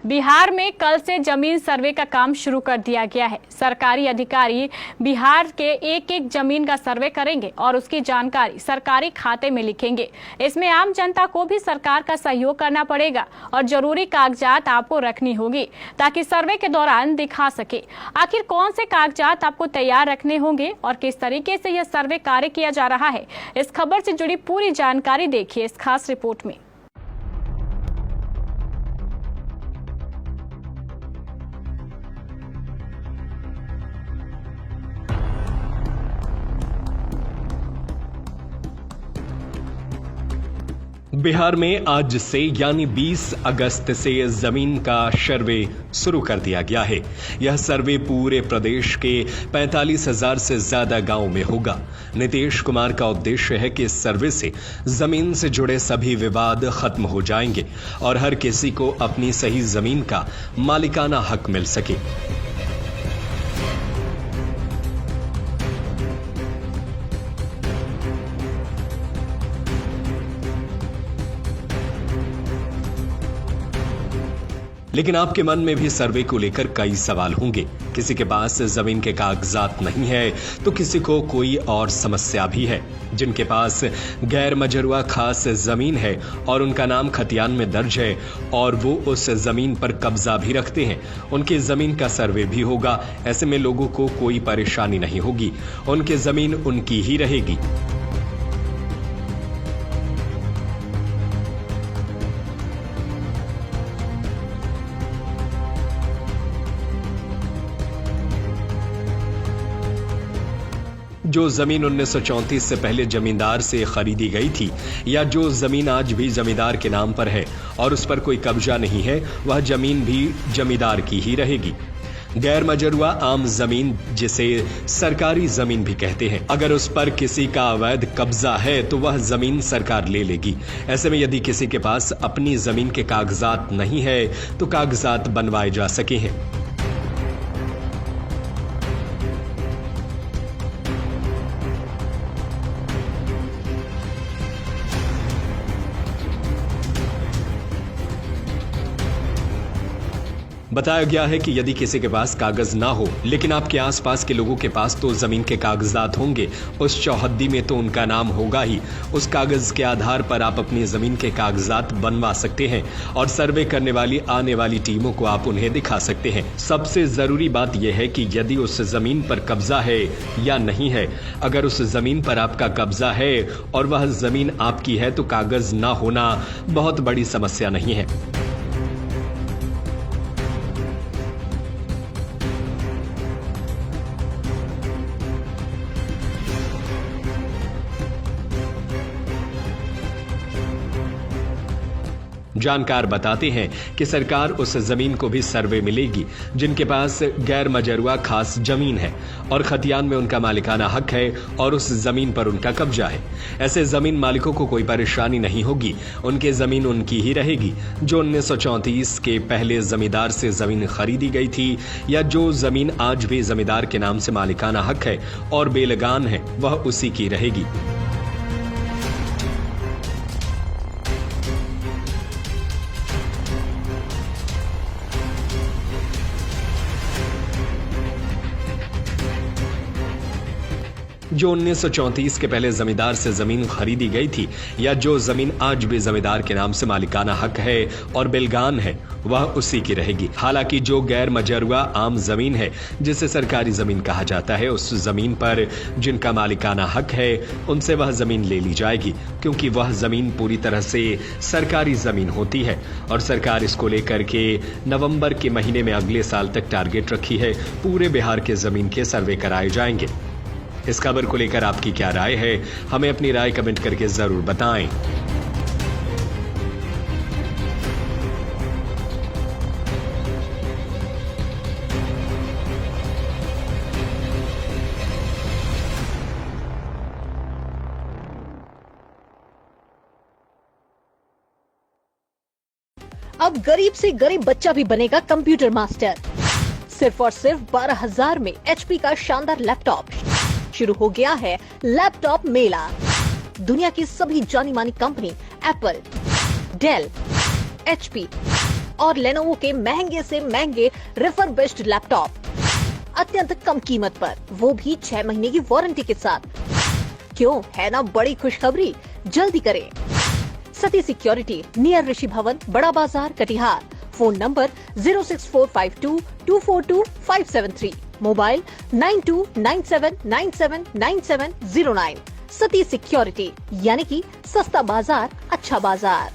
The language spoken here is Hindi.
बिहार में कल से जमीन सर्वे का काम शुरू कर दिया गया है। सरकारी अधिकारी बिहार के एक एक जमीन का सर्वे करेंगे और उसकी जानकारी सरकारी खाते में लिखेंगे। इसमें आम जनता को भी सरकार का सहयोग करना पड़ेगा और जरूरी कागजात आपको रखनी होगी ताकि सर्वे के दौरान दिखा सके आखिर कौन से कागजात आपको तैयार रखने होंगे और किस तरीके से यह सर्वे कार्य किया जा रहा है। इस खबर से जुड़ी पूरी जानकारी देखिए इस खास रिपोर्ट में। बिहार में आज से यानी 20 अगस्त से जमीन का सर्वे शुरू कर दिया गया है। यह सर्वे पूरे प्रदेश के 45,000 से ज्यादा गांवों में होगा। नीतीश कुमार का उद्देश्य है कि इस सर्वे से जमीन से जुड़े सभी विवाद खत्म हो जाएंगे और हर किसी को अपनी सही जमीन का मालिकाना हक मिल सके। लेकिन आपके मन में भी सर्वे को लेकर कई सवाल होंगे। किसी के पास जमीन के कागजात नहीं है तो किसी को कोई और समस्या भी है। जिनके पास गैर मजरूआ खास जमीन है और उनका नाम खतियान में दर्ज है और वो उस जमीन पर कब्जा भी रखते हैं, उनकी जमीन का सर्वे भी होगा। ऐसे में लोगों को कोई परेशानी नहीं होगी, उनकी जमीन उनकी ही रहेगी। जो जमीन 1934 से पहले जमींदार से खरीदी गई थी या जो जमीन आज भी जमींदार के नाम पर है और उस पर कोई कब्जा नहीं है, वह जमीन भी जमींदार की ही रहेगी। गैर मजरूआ आम जमीन जिसे सरकारी जमीन भी कहते हैं, अगर उस पर किसी का अवैध कब्जा है तो वह जमीन सरकार ले लेगी। ऐसे में यदि किसी के पास अपनी जमीन के कागजात नहीं है तो कागजात बनवाए जा सके हैं। बताया गया है कि यदि किसी के पास कागज ना हो लेकिन आपके आसपास के लोगों के पास तो जमीन के कागजात होंगे, उस चौहद्दी में तो उनका नाम होगा ही। उस कागज के आधार पर आप अपनी जमीन के कागजात बनवा सकते हैं और सर्वे करने वाली आने वाली टीमों को आप उन्हें दिखा सकते हैं। सबसे जरूरी बात यह है कि यदि उस जमीन पर कब्जा है या नहीं है। अगर उस जमीन पर आपका कब्जा है और वह जमीन आपकी है तो कागज ना होना बहुत बड़ी समस्या नहीं है। जानकार बताते हैं कि सरकार उस जमीन को भी सर्वे मिलेगी जिनके पास गैर मजरूआ खास जमीन है और खतियान में उनका मालिकाना हक है और उस जमीन पर उनका कब्जा है। ऐसे जमीन मालिकों को कोई परेशानी नहीं होगी, उनकी जमीन उनकी ही रहेगी। जो 1934 के पहले जमींदार से जमीन खरीदी गई थी या जो जमीन आज भी जमींदार के नाम से मालिकाना हक है और बेलगान है, वह उसी की रहेगी। जो 1934 के पहले जमींदार से जमीन खरीदी गई थी या जो जमीन आज भी जमींदार के नाम से मालिकाना हक है और बेलगान है, वह उसी की रहेगी। हालांकि जो गैर मजरूआ आम जमीन है जिसे सरकारी जमीन कहा जाता है, उस जमीन पर जिनका मालिकाना हक है उनसे वह जमीन ले ली जाएगी, क्योंकि वह जमीन पूरी तरह से सरकारी जमीन होती है और सरकार इसको लेकर के नवंबर के महीने में अगले साल तक टारगेट रखी है। पूरे बिहार के जमीन के सर्वे कराए जाएंगे। इस खबर को लेकर आपकी क्या राय है, हमें अपनी राय कमेंट करके जरूर बताएं। अब गरीब से गरीब बच्चा भी बनेगा कंप्यूटर मास्टर। सिर्फ और सिर्फ 12,000 में HP का शानदार लैपटॉप। शुरू हो गया है लैपटॉप मेला। दुनिया की सभी जानी मानी कंपनी एप्पल, डेल, HP और लेनोवो के महंगे से महंगे रिफर्बिश्ड लैपटॉप अत्यंत कम कीमत पर, वो भी 6 महीने की वारंटी के साथ। क्यों, है ना बड़ी खुशखबरी? जल्दी करें। सती सिक्योरिटी, नियर ऋषि Bhavan, Bada Bazaar, Katihar. Phone number 06452242573, mobile 9297979709। Sati security, यानी कि सस्ता बाजार अच्छा बाजार।